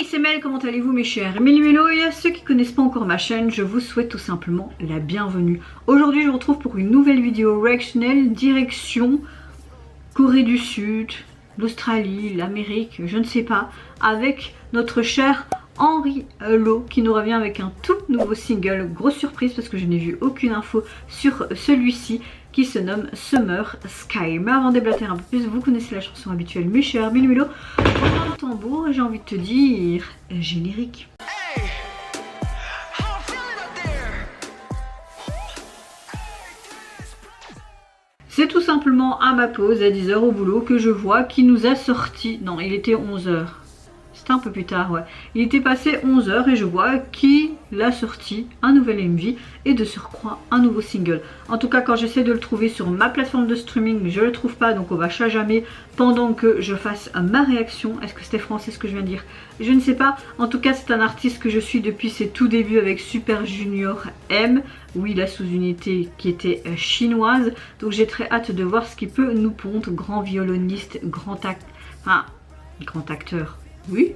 c'est Mel, comment allez-vous mes chers Mélumélo? Et à ceux qui connaissent pas encore ma chaîne, je vous souhaite tout simplement la bienvenue. Aujourd'hui je vous retrouve pour une nouvelle vidéo réactionnelle direction Corée du Sud, l'Australie, l'Amérique, je ne sais pas, avec notre cher Henri Lo qui nous revient avec un tout nouveau single. Grosse surprise parce que je n'ai vu aucune info sur celui-ci qui se nomme Summer Sky. Mais avant de déblater un peu plus, vous connaissez la chanson habituelle mes chers Mélumélo. On prend le tambour et j'ai envie de te dire générique. C'est tout simplement à ma pause à 10 h au boulot que je vois qui nous a sorti. Non, il était 11 h. C'était un peu plus tard, ouais. Il était passé 11 h et je vois qui l'a sorti, un nouvel MV et de surcroît un nouveau single. En tout cas, quand j'essaie de le trouver sur ma plateforme de streaming, je le trouve pas, donc on va jamais pendant que je fasse ma réaction. Est-ce que c'était français ce que je viens de dire? Je ne sais pas. En tout cas, c'est un artiste que je suis depuis ses tout débuts avec Super Junior M. Oui, la sous-unité qui était chinoise. Donc j'ai très hâte de voir ce qu'il peut nous pondre. Grand violoniste, grand acteur. Oui,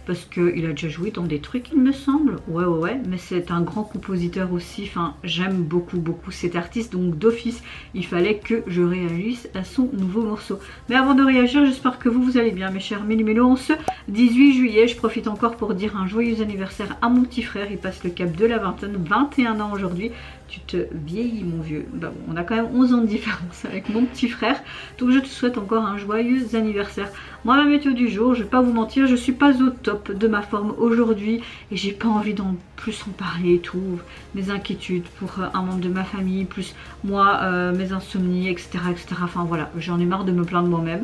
parce qu'il a déjà joué dans des trucs il me semble. Ouais, mais c'est un grand compositeur aussi. Enfin, j'aime beaucoup cet artiste. Donc d'office, il fallait que je réagisse à son nouveau morceau. Mais avant de réagir, j'espère que vous allez bien mes chers Mélumélo. En ce 18 juillet, je profite encore pour dire un joyeux anniversaire à mon petit frère. Il passe le cap de la vingtaine, 21 ans aujourd'hui. Tu te vieillis mon vieux. Bah bon, on a quand même 11 ans de différence avec mon petit frère. Donc je te souhaite encore un joyeux anniversaire. Moi, ma météo du jour, je vais pas vous mentir, je suis pas au top de ma forme aujourd'hui et j'ai pas envie d'en plus en parler et tout. Mes inquiétudes pour un membre de ma famille, plus moi, mes insomnies, etc. Enfin voilà, j'en ai marre de me plaindre moi-même.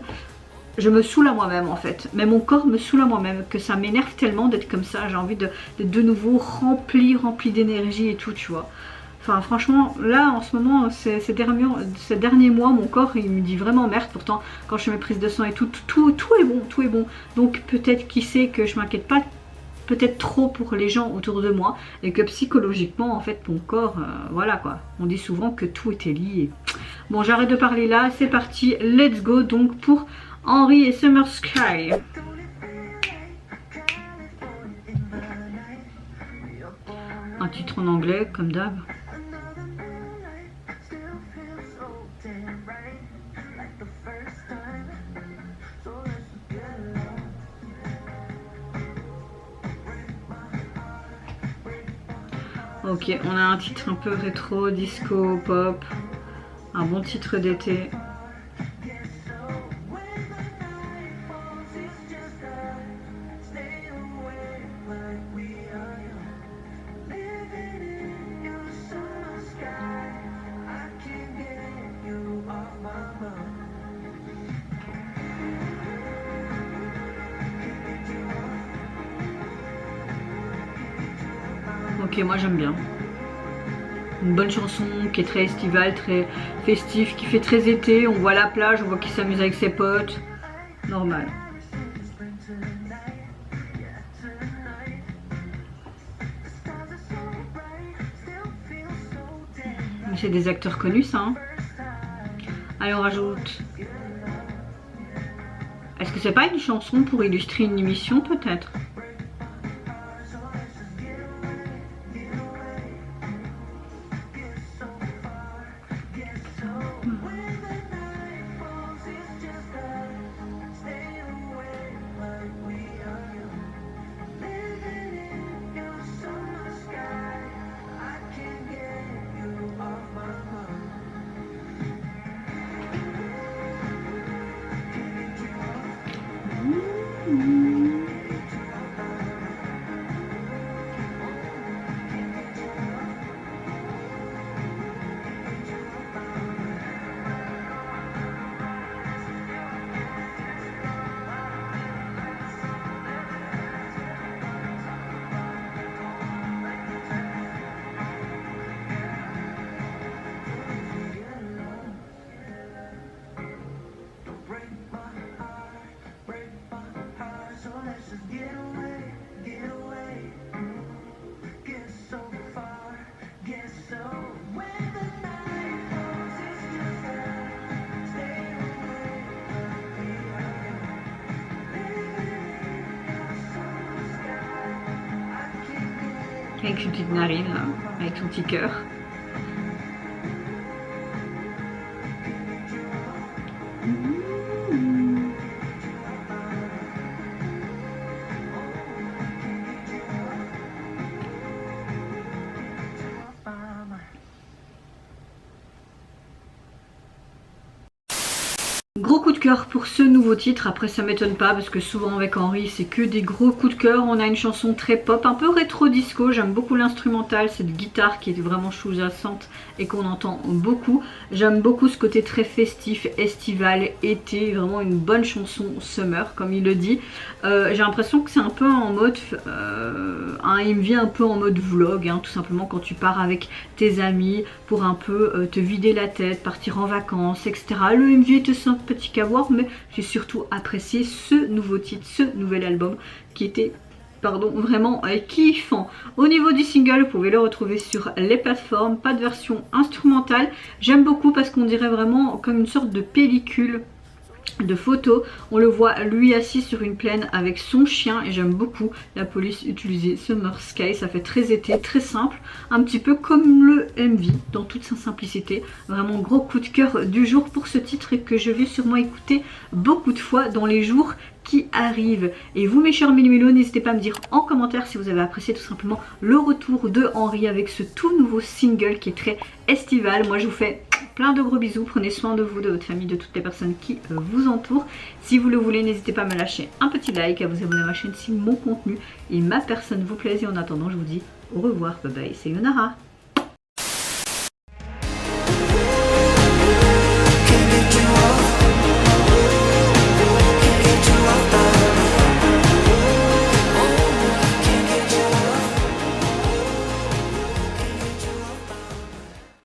Je me saoule à moi-même en fait, mais mon corps me saoule à moi-même, que ça m'énerve tellement d'être comme ça. J'ai envie d'être de nouveau rempli d'énergie et tout, tu vois. Enfin franchement là en ce moment ces derniers mois mon corps il me dit vraiment merde. Pourtant quand je fais mes prises de sang et tout est bon, donc peut-être qui sait que je m'inquiète pas peut-être trop pour les gens autour de moi et que psychologiquement en fait mon corps voilà quoi, on dit souvent que tout était lié. Bon j'arrête de parler là, c'est parti, let's go donc pour Henri et Summer Sky. Un titre en anglais comme d'hab. Ok, on a un titre un peu rétro, disco, pop, un bon titre d'été. Ok, moi j'aime bien. Une bonne chanson qui est très estivale, très festive, qui fait très été. On voit la plage, on voit qu'il s'amuse avec ses potes. Normal. Mais c'est des acteurs connus ça. Hein. Allez, on rajoute. Est-ce que c'est pas une chanson pour illustrer une émission peut-être? avec une petite narine, là, avec son petit cœur. Gros coup de cœur pour ce nouveau titre, après ça m'étonne pas parce que souvent avec Henry c'est que des gros coups de cœur. On a une chanson très pop, un peu rétro disco, j'aime beaucoup l'instrumental, cette guitare qui est vraiment sous-jacente et qu'on entend beaucoup. J'aime beaucoup ce côté très festif, estival, été, vraiment une bonne chanson summer comme il le dit. J'ai l'impression que c'est un peu en mode, il me vient un peu en mode vlog, tout simplement quand tu pars avec tes amis pour un peu te vider la tête, partir en vacances, etc. Le MV était simple, petit qu'à voir, mais j'ai surtout apprécié ce nouveau titre, ce nouvel album qui était vraiment kiffant. Au niveau du single, vous pouvez le retrouver sur les plateformes, pas de version instrumentale. J'aime beaucoup parce qu'on dirait vraiment comme une sorte de pellicule de photos. On le voit lui assis sur une plaine avec son chien et j'aime beaucoup la police utiliser Summer Sky, ça fait très été, très simple, un petit peu comme le MV dans toute sa simplicité. Vraiment gros coup de cœur du jour pour ce titre et que je vais sûrement écouter beaucoup de fois dans les jours qui arrivent. Et vous mes chers Méli-Mélos, n'hésitez pas à me dire en commentaire si vous avez apprécié tout simplement le retour de Henry avec ce tout nouveau single qui est très estival. Moi je vous fais plein de gros bisous, prenez soin de vous, de votre famille, de toutes les personnes qui vous entourent. Si vous le voulez, n'hésitez pas à me lâcher un petit like, à vous abonner à ma chaîne si mon contenu et ma personne vous plaise. Et en attendant, je vous dis au revoir, bye bye, c'est Sayonara.